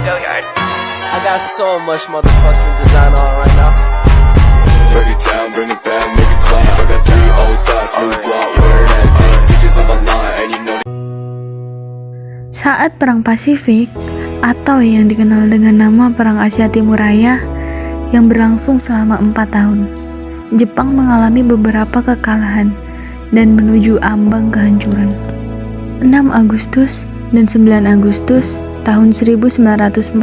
I got so much motherfucking design on right now. Break it down, bring it back, make it clap. I got 3 old thoughts, new block, wear that thing. Bitches on my line, and you know. Saat Perang Pasifik, atau yang dikenal dengan nama Perang Asia Timur Raya, yang berlangsung selama 4 tahun, Jepang mengalami beberapa kekalahan dan menuju ambang kehancuran. 6 Agustus dan 9 Agustus tahun 1945,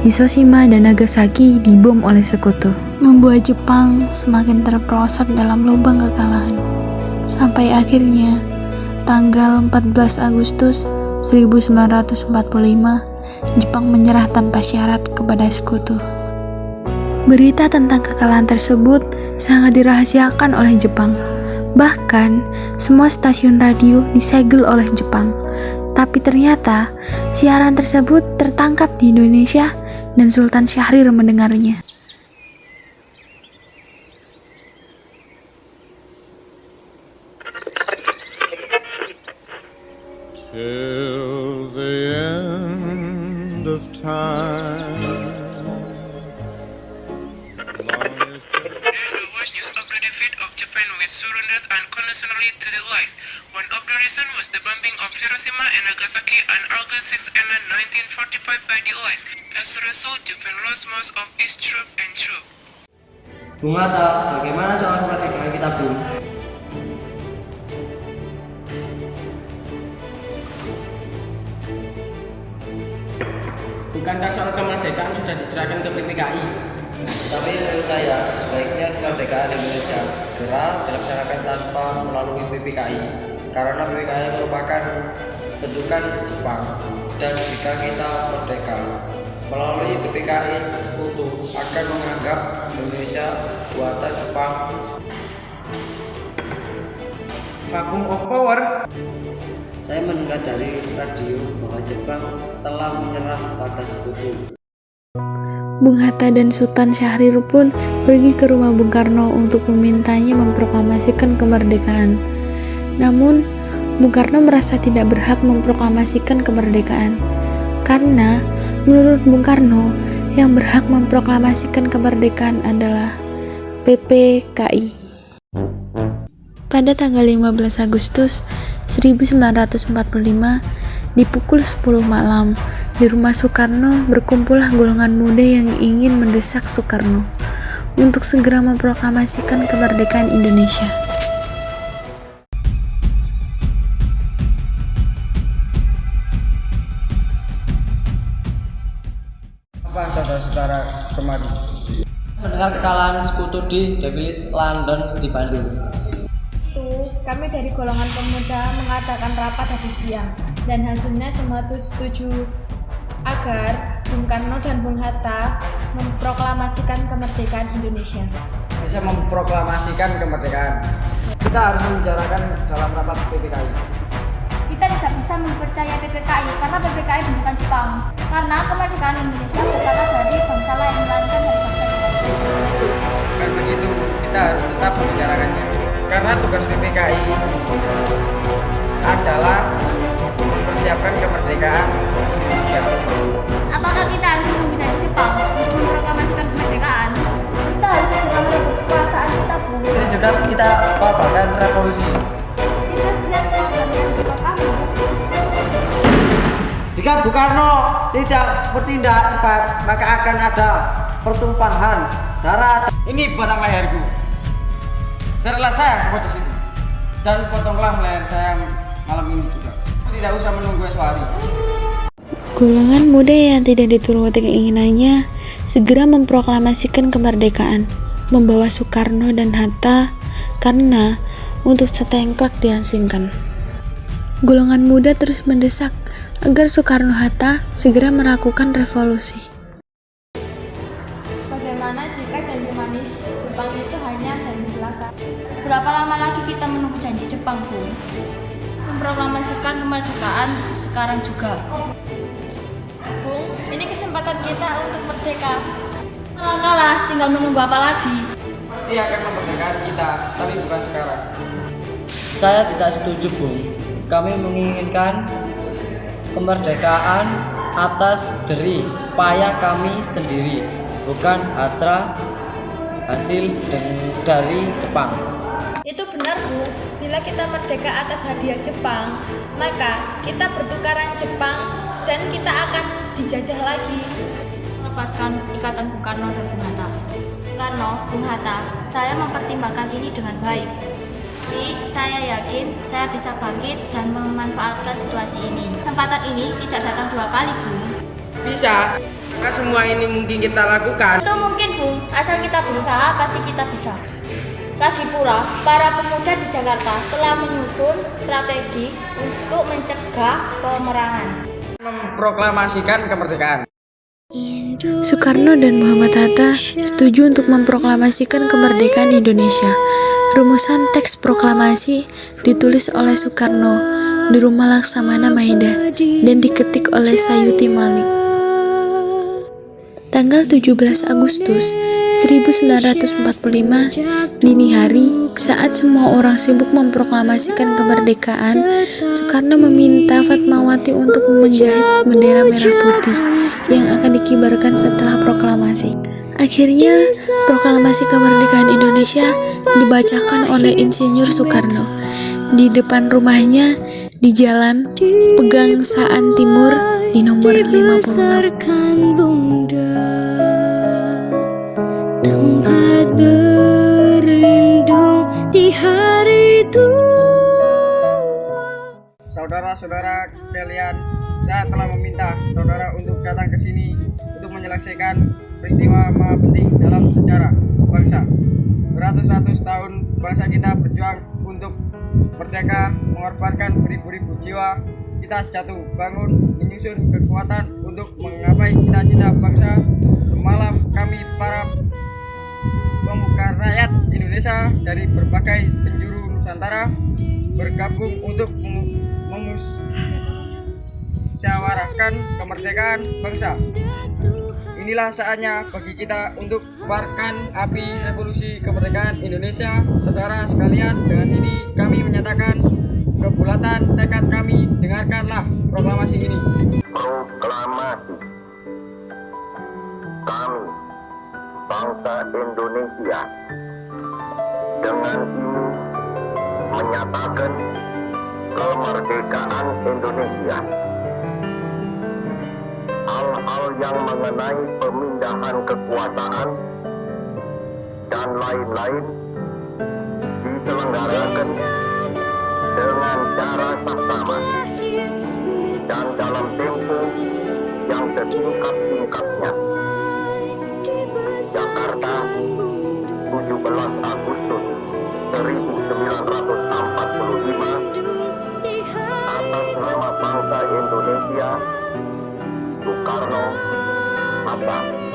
Hiroshima dan Nagasaki dibom oleh sekutu, membuat Jepang semakin terperosok dalam lubang kekalahan. Sampai akhirnya, tanggal 14 Agustus 1945, Jepang menyerah tanpa syarat kepada sekutu. Berita tentang kekalahan tersebut sangat dirahasiakan oleh Jepang. Bahkan, semua stasiun radio disegel oleh Jepang. Tapi ternyata, siaran tersebut tertangkap di Indonesia dan Sultan Syahrir mendengarnya. Till the end of time. Was news of the defeat of Japan which surrendered unconditionally to the Allies. One of the reasons was the bombing of Hiroshima and Nagasaki on August 6 and 1945 by the Allies. As a result, Japan lost most of its troops and troops. Bung Hatta, bagaimana soal kemerdekaan kita, Bung? Bukankah soal kemerdekaan sudah diserahkan ke PPKI? Tapi menurut saya, sebaiknya kemerdekaan Indonesia segera dilaksanakan tanpa melalui PPKI, karena PPKI merupakan bentukan Jepang, dan jika kita merdeka melalui PPKI, sekutu akan menganggap Indonesia buatan Jepang. Vacuum of power. Saya mendengar dari radio bahwa Jepang telah menyerah pada sekutu. Bung Hatta dan Sultan Syahrir pun pergi ke rumah Bung Karno untuk memintanya memproklamasikan kemerdekaan. Namun, Bung Karno merasa tidak berhak memproklamasikan kemerdekaan, karena menurut Bung Karno, yang berhak memproklamasikan kemerdekaan adalah PPKI. Pada tanggal 15 Agustus 1945, di pukul 10 malam, di rumah Soekarno berkumpullah golongan muda yang ingin mendesak Soekarno untuk segera memproklamasikan kemerdekaan Indonesia. Apa saudara-saudara kemari? Mendengar kekalahan sekutu di Devils London di Bandung. Kami dari golongan pemuda mengadakan rapat tadi siang, dan hasilnya semua setuju agar Bung Karno dan Bung Hatta memproklamasikan kemerdekaan Indonesia. Bisa memproklamasikan kemerdekaan. Kita harus membicarakan dalam rapat PPKI. Kita tidak bisa mempercaya PPKI karena PPKI bentukan Jepang. Karena kemerdekaan Indonesia berasal dari bangsa lain melainkan dari bangsa Indonesia. Bukan begitu, kita harus tetap membicarakannya. Karena tugas PPKI adalah mempersiapkan kemerdekaan Indonesia. Apakah kita harus menunggu janji Jepang untuk memproklamasikan kemerdekaan? Kita harus segera merebut kekuasaan kita, Bung. Ini juga kita korbankan revolusi. Kita siap mengorbankan jiwa kami. Jika Bung Karno tidak bertindak cepat, maka akan ada pertumpahan darah. Ini batang leherku. Setelah saya keputus itu, dan potonglah leher saya malam ini juga. Tidak usah menunggu esok hari. Golongan muda yang tidak dituruti keinginannya segera memproklamasikan kemerdekaan, membawa Soekarno dan Hatta karena untuk setengklak diasingkan. Golongan muda terus mendesak agar Soekarno-Hatta segera melakukan revolusi. Bagaimana jika janji manis Jepang itu hanya janji belaka? Berapa lama lagi kita menunggu janji Jepang, Bung? Memproklamasikan kemerdekaan sekarang juga. Bung, ini kesempatan kita untuk merdeka. Kalau kalah, tinggal menunggu apa lagi? Pasti akan memerdekakan kita, tapi bukan sekarang. Saya tidak setuju, Bung. Kami menginginkan kemerdekaan atas jerih payah kami sendiri, bukan hasil dari Jepang. Itu benar, Bu. Bila kita merdeka atas hadiah Jepang, maka kita bertukaran Jepang dan kita akan dijajah lagi. Lepaskan ikatan Bung Karno dan Bung Hatta. Bung Karno, Bung Hatta, saya mempertimbangkan ini dengan baik. Tapi saya yakin saya bisa bangkit dan memanfaatkan situasi ini. Kesempatan ini tidak datang 2 kali, Bung. Bisa, maka semua ini mungkin kita lakukan. Itu mungkin, Bung. Asal kita berusaha, pasti kita bisa. Lagi pula, para pemuda di Jakarta telah menyusun strategi untuk mencegah pemerangan. Memproklamasikan kemerdekaan. Soekarno dan Muhammad Hatta setuju untuk memproklamasikan kemerdekaan Indonesia. Rumusan teks proklamasi ditulis oleh Soekarno di rumah Laksamana Maeda dan diketik oleh Sayuti Malik. Tanggal 17 Agustus 1945 dini hari, saat semua orang sibuk memproklamasikan kemerdekaan, Soekarno meminta Fatmawati untuk menjahit bendera merah putih yang akan dikibarkan setelah proklamasi. Akhirnya, proklamasi kemerdekaan Indonesia dibacakan oleh Insinyur Soekarno di depan rumahnya di Jalan Pegangsaan Timur di nomor 56. Tempat berlindung di hari tua. Saudara-saudara sekalian, saya telah meminta saudara untuk datang ke sini untuk menyelesaikan peristiwa maha penting dalam sejarah bangsa. Beratus-ratus tahun bangsa kita berjuang untuk merdeka, mengorbankan beribu-ribu jiwa. Kita jatuh bangun, menyusun kekuatan untuk menggapai cita-cita bangsa. Semalam kami para pemuka rakyat Indonesia dari berbagai penjuru Nusantara bergabung untuk memusyawarahkan kemerdekaan bangsa. Inilah saatnya bagi kita untuk menebarkan api revolusi kemerdekaan Indonesia. Saudara sekalian, dengan ini kami menyatakan kebulatan tekad kami. Dengarkanlah proklamasi ini. Proklamasi. Kami, bangsa Indonesia, dengan ini menyatakan kemerdekaan Indonesia. Hal-hal yang mengenai pemindahan kekuasaan dan lain-lain diselenggarakan dengan cara saksama dan dalam tempo yang setingkat-tingkatnya. Jakarta, 17 Agustus 1945. Atas nama bangsa Indonesia, Soekarno, Hatta.